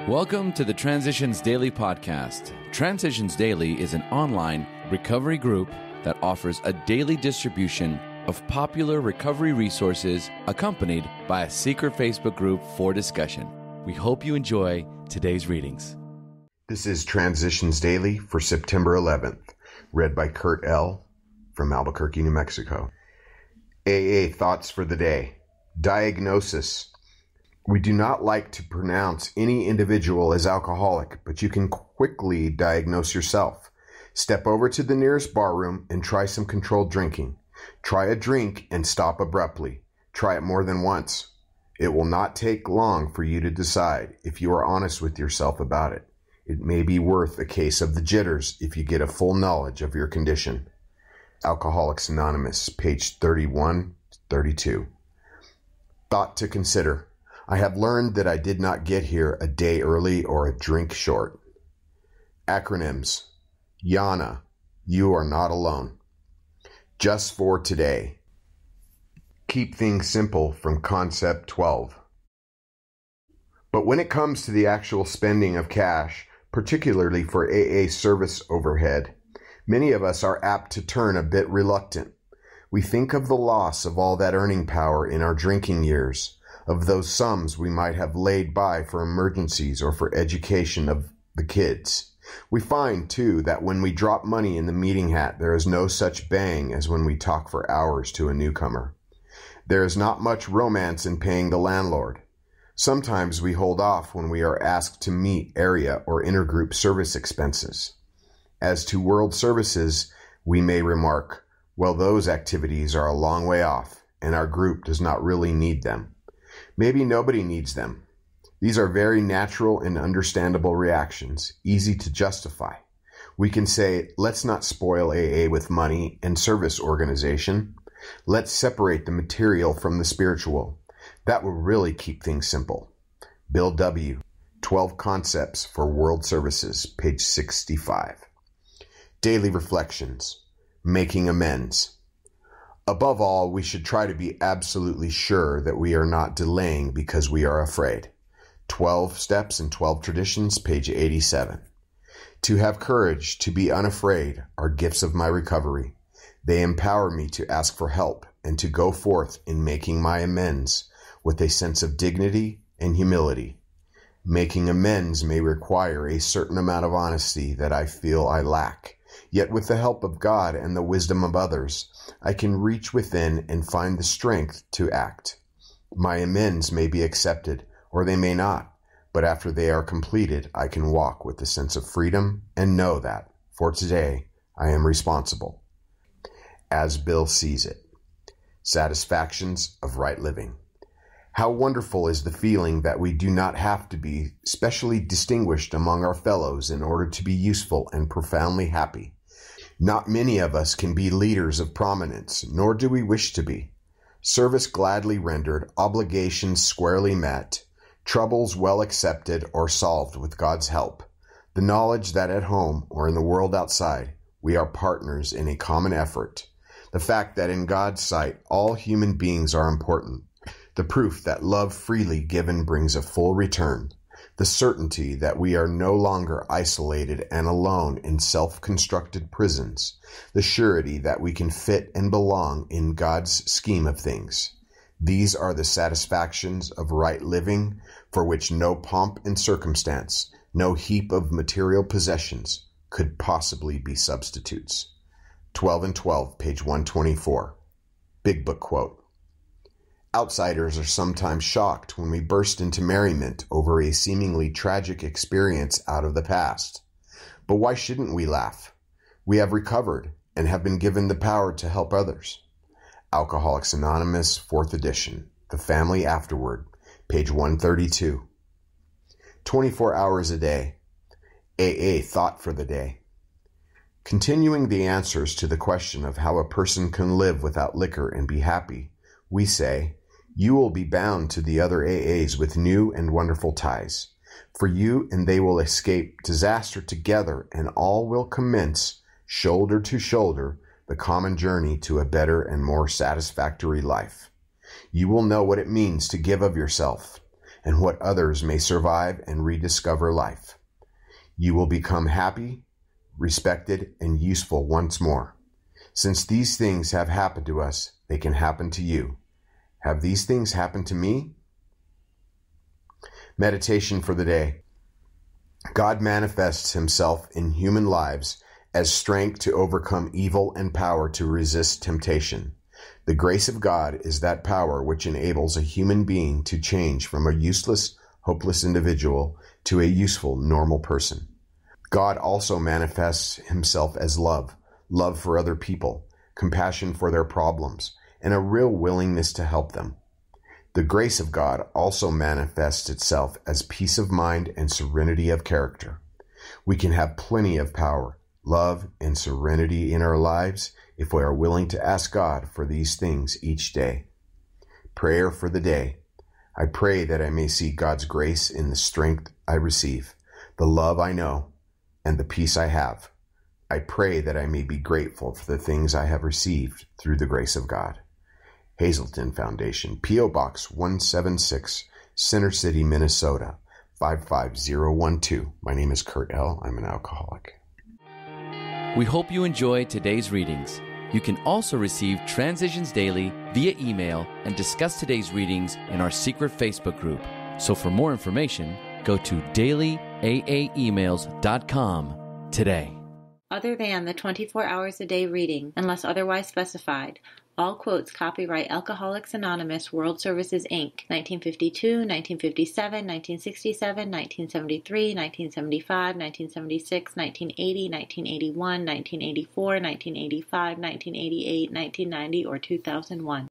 Welcome to the Transitions Daily podcast. Transitions Daily is an online recovery group that offers a daily distribution of popular recovery resources accompanied by a secret Facebook group for discussion. We hope you enjoy today's readings. This is Transitions Daily for September 11th, read by Kurt L. from Albuquerque, New Mexico. AA Thoughts for the Day. Diagnosis. We do not like to pronounce any individual as alcoholic, but you can quickly diagnose yourself. Step over to the nearest barroom and try some controlled drinking. Try a drink and stop abruptly. Try it more than once. It will not take long for you to decide if you are honest with yourself about it. It may be worth a case of the jitters if you get a full knowledge of your condition. Alcoholics Anonymous, page 31-32. Thought to consider. I have learned that I did not get here a day early or a drink short. Acronyms. YANA, you are not alone. Just for today. Keep things simple from Concept 12. But when it comes to the actual spending of cash, particularly for AA service overhead, many of us are apt to turn a bit reluctant. We think of the loss of all that earning power in our drinking years, of those sums we might have laid by for emergencies or for education of the kids. We find, too, that when we drop money in the meeting hat, there is no such bang as when we talk for hours to a newcomer. There is not much romance in paying the landlord. Sometimes we hold off when we are asked to meet area or intergroup service expenses. As to world services, we may remark, well, those activities are a long way off, and our group does not really need them. Maybe nobody needs them. These are very natural and understandable reactions, easy to justify. We can say, let's not spoil AA with money and service organization. Let's separate the material from the spiritual. That will really keep things simple. Bill W., 12 Concepts for World Services, page 65. Daily Reflections. Making Amends. Above all, we should try to be absolutely sure that we are not delaying because we are afraid. 12 Steps and 12 Traditions, page 87. To have courage, to be unafraid, are gifts of my recovery. They empower me to ask for help and to go forth in making my amends with a sense of dignity and humility. Making amends may require a certain amount of honesty that I feel I lack. Yet with the help of God and the wisdom of others, I can reach within and find the strength to act. My amends may be accepted, or they may not, but after they are completed, I can walk with a sense of freedom and know that, for today, I am responsible. As Bill sees it. Satisfactions of right living. How wonderful is the feeling that we do not have to be specially distinguished among our fellows in order to be useful and profoundly happy. Not many of us can be leaders of prominence, nor do we wish to be. Service gladly rendered, obligations squarely met, troubles well accepted or solved with God's help. The knowledge that at home or in the world outside, we are partners in a common effort. The fact that in God's sight, all human beings are important. The proof that love freely given brings a full return. The certainty that we are no longer isolated and alone in self-constructed prisons. The surety that we can fit and belong in God's scheme of things. These are the satisfactions of right living for which no pomp and circumstance, no heap of material possessions could possibly be substitutes. 12 and 12, page 124. Big Book quote. Outsiders are sometimes shocked when we burst into merriment over a seemingly tragic experience out of the past. But why shouldn't we laugh? We have recovered and have been given the power to help others. Alcoholics Anonymous, 4th edition, The Family Afterward, page 132. 24 hours a day. AA Thought for the Day. Continuing the answers to the question of how a person can live without liquor and be happy, we say, you will be bound to the other AAs with new and wonderful ties. For you and they will escape disaster together, and all will commence, shoulder to shoulder, the common journey to a better and more satisfactory life. You will know what it means to give of yourself, and what others may survive and rediscover life. You will become happy, respected, and useful once more. Since these things have happened to us, they can happen to you. Have these things happened to me? Meditation for the day. God manifests himself in human lives as strength to overcome evil and power to resist temptation. The grace of God is that power which enables a human being to change from a useless, hopeless individual to a useful, normal person. God also manifests himself as love for other people, compassion for their problems, and a real willingness to help them. The grace of God also manifests itself as peace of mind and serenity of character. We can have plenty of power, love, and serenity in our lives if we are willing to ask God for these things each day. Prayer for the day. I pray that I may see God's grace in the strength I receive, the love I know, and the peace I have. I pray that I may be grateful for the things I have received through the grace of God. Hazelton Foundation, P.O. Box 176, Center City, Minnesota, 55012. My name is Kurt L. I'm an alcoholic. We hope you enjoyed today's readings. You can also receive Transitions Daily via email and discuss today's readings in our secret Facebook group. So for more information, go to dailyaaemails.com today. Other than the 24 hours a day reading, unless otherwise specified, all quotes copyright Alcoholics Anonymous World Services, Inc., 1952, 1957, 1967, 1973, 1975, 1976, 1980, 1981, 1984, 1985, 1988, 1990, or 2001.